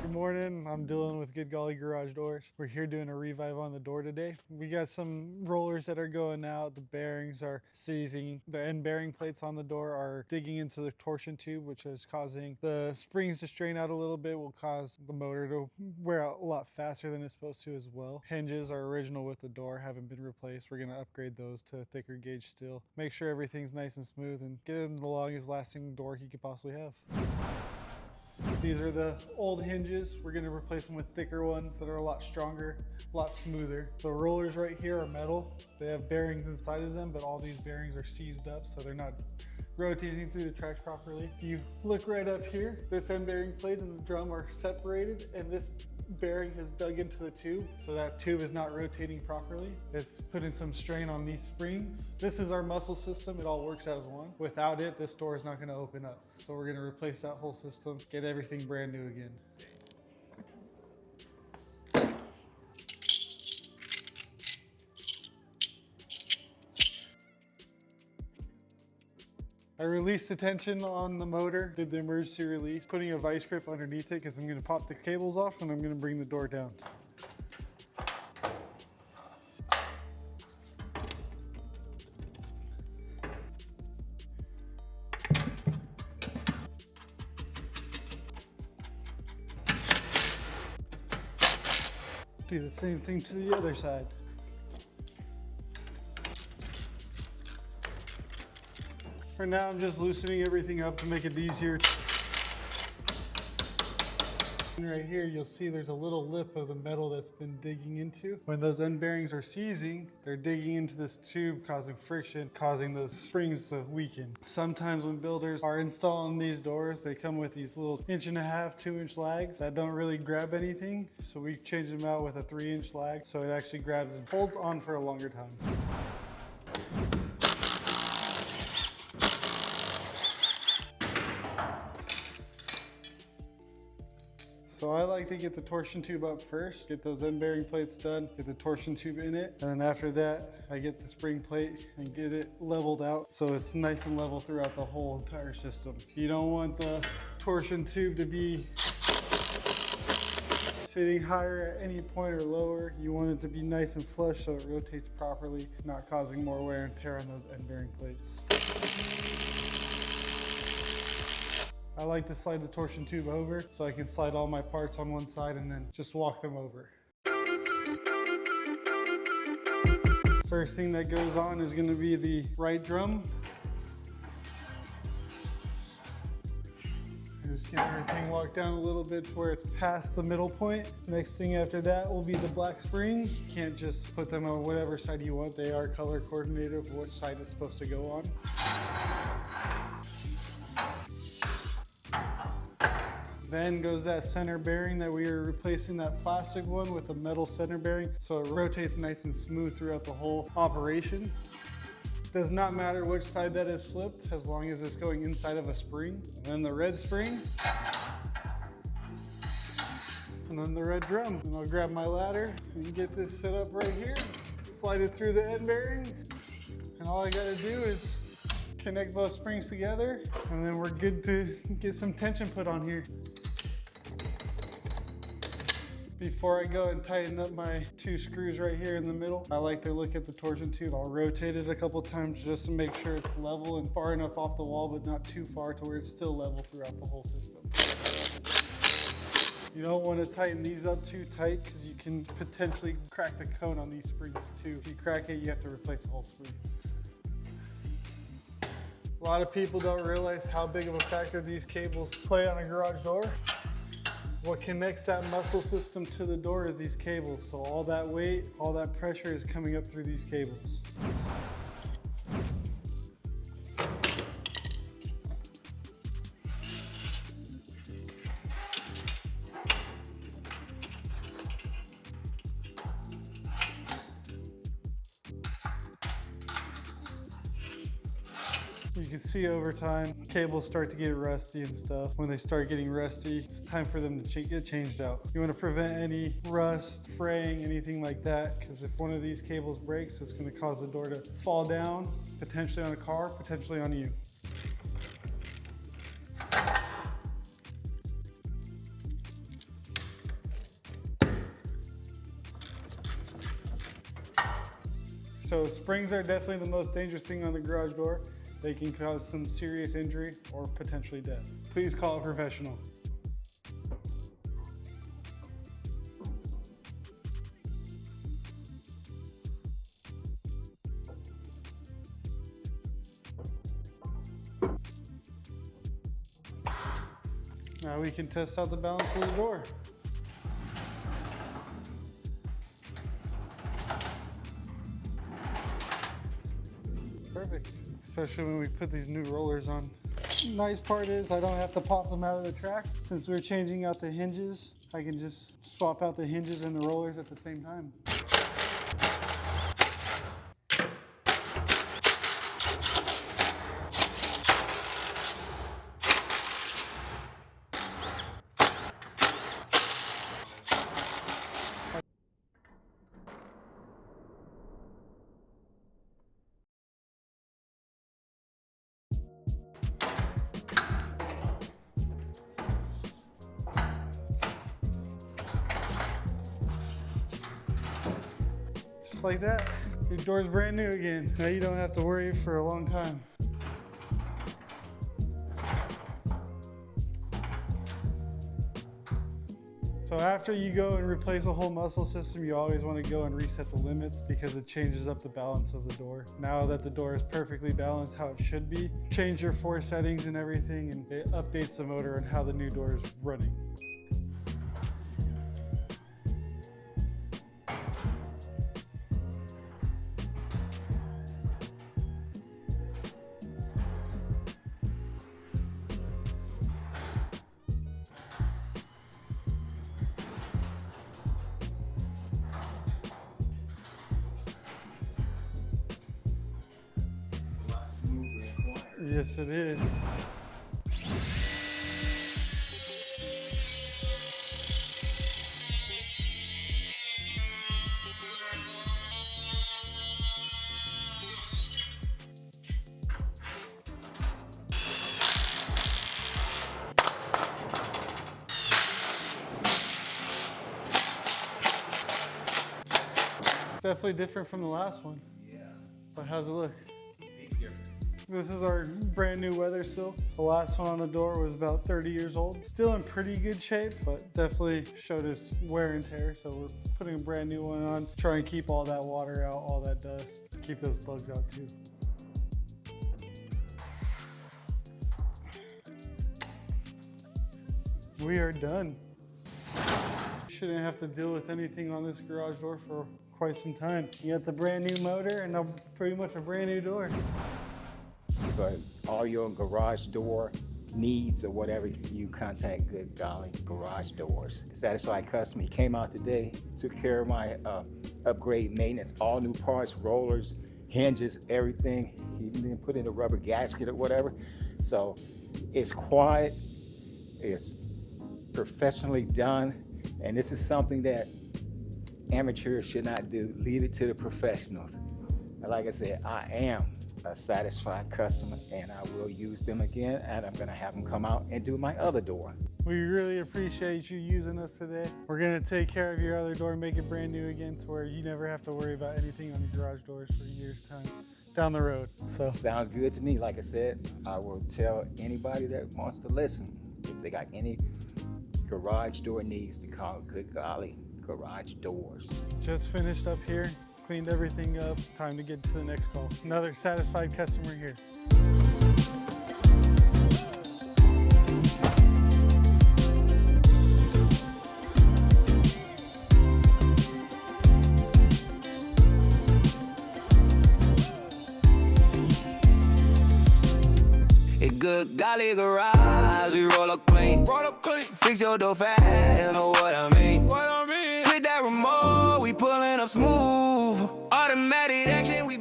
Good morning, I'm Dylan with Golly Garage Doors. We're here doing a revive on the door today. We got some rollers that are going out, the bearings are seizing, the end bearing plates on the door are digging into the torsion tube, which is causing the springs to strain out a little bit, will cause the motor to wear out a lot faster than it's supposed to as well. Hinges are original with the door, haven't been replaced. We're going to upgrade those to a thicker gauge steel. Make sure everything's nice and smooth and get it the longest lasting door he could possibly have. These are the old hinges. We're going to replace them with thicker ones that are a lot stronger, a lot smoother. The rollers right here are metal. They have bearings inside of them, but all these bearings are seized up, so they're not rotating through the tracks properly. If you look right up here, this end bearing plate and the drum are separated, and this bearing has dug into the tube, so that tube is not rotating properly. It's putting some strain on these springs. This is our muscle system. It all works as one. Without it, this door is not going to open up. So we're going to replace that whole system, get everything brand new again. I released the tension on the motor, did the emergency release, putting a vice grip underneath it because I'm going to pop the cables off and I'm going to bring the door down. Do the same thing to the other side. For now, I'm just loosening everything up to make it easier. And right here, you'll see there's a little lip of the metal that's been digging into. When those end bearings are seizing, they're digging into this tube, causing friction, causing those springs to weaken. Sometimes when builders are installing these doors, they come with these little 1.5 to 2-inch lags that don't really grab anything. So we change them out with a 3-inch lag, so it actually grabs and holds on for a longer time. So I like to get the torsion tube up first, get those end bearing plates done, get the torsion tube in it, and then after that, I get the spring plate and get it leveled out so it's nice and level throughout the whole entire system. You don't want the torsion tube to be sitting higher at any point or lower. You want it to be nice and flush so it rotates properly, not causing more wear and tear on those end bearing plates. I like to slide the torsion tube over so I can slide all my parts on one side and then just walk them over. First thing that goes on is going to be the right drum. Just get everything walked down a little bit to where it's past the middle point. Next thing after that will be the black spring. You can't just put them on whatever side you want. They are color coordinated for which side it's supposed to go on. Then goes that center bearing that we are replacing that plastic one with a metal center bearing so it rotates nice and smooth throughout the whole operation. Does not matter which side that is flipped as long as it's going inside of a spring. And then the red spring. And then the red drum. And I'll grab my ladder and get this set up right here. Slide it through the end bearing. And all I gotta do is connect both springs together and then we're good to get some tension put on here. Before I go and tighten up my 2 screws right here in the middle, I like to look at the torsion tube. I'll rotate it a couple times just to make sure it's level and far enough off the wall, but not too far to where it's still level throughout the whole system. You don't want to tighten these up too tight because you can potentially crack the cone on these springs too. If you crack it, you have to replace the whole spring. A lot of people don't realize how big of a factor these cables play on a garage door. What connects that muscle system to the door is these cables. So all that weight, all that pressure is coming up through these cables. You can see over time, cables start to get rusty and stuff. When they start getting rusty, it's time for them to get changed out. You want to prevent any rust, fraying, anything like that, because if one of these cables breaks, it's going to cause the door to fall down, potentially on a car, potentially on you. So springs are definitely the most dangerous thing on the garage door. They can cause some serious injury or potentially death. Please call a professional. Now we can test out the balance of the door. Perfect, especially when we put these new rollers on. Nice part is I don't have to pop them out of the track. Since we're changing out the hinges, I can just swap out the hinges and the rollers at the same time. Just like that, your door's brand new again. Now you don't have to worry for a long time. So after you go and replace a whole muscle system, you always want to go and reset the limits because it changes up the balance of the door. Now that the door is perfectly balanced how it should be, change your force settings and everything, and it updates the motor and how the new door is running. Yes, it is. Definitely different from the last one. Yeah. But how's it look? Big difference. This is our brand new weather sill. The last one on the door was about 30 years old. Still in pretty good shape, but definitely showed its wear and tear. So we're putting a brand new one on. Try and keep all that water out, all that dust. Keep those bugs out too. We are done. Shouldn't have to deal with anything on this garage door for quite some time. You got the brand new motor and now pretty much a brand new door. For all your garage door needs or whatever, you contact Good Golly Garage Doors. Satisfied customer. He came out today, took care of my upgrade maintenance, all new parts, rollers, hinges, everything. He even put in a rubber gasket or whatever. So it's quiet, it's professionally done, and this is something that amateurs should not do. Leave it to the professionals. And like I said, I am a satisfied customer and I will use them again, and I'm gonna have them come out and do my other door. We really appreciate you using us today. We're gonna take care of your other door, make it brand new again to where you never have to worry about anything on your garage doors for years time down the road. So sounds good to me. Like I said, I will tell anybody that wants to listen, if they got any garage door needs, to call Good Golly Garage Doors. Just finished up here, cleaned everything up. Time to get to the next call. Another satisfied customer here. It's Good Golly Garage, we roll up clean, fix your door fast, you know what I mean. Click that remote, we pulling up smooth, automatic action, we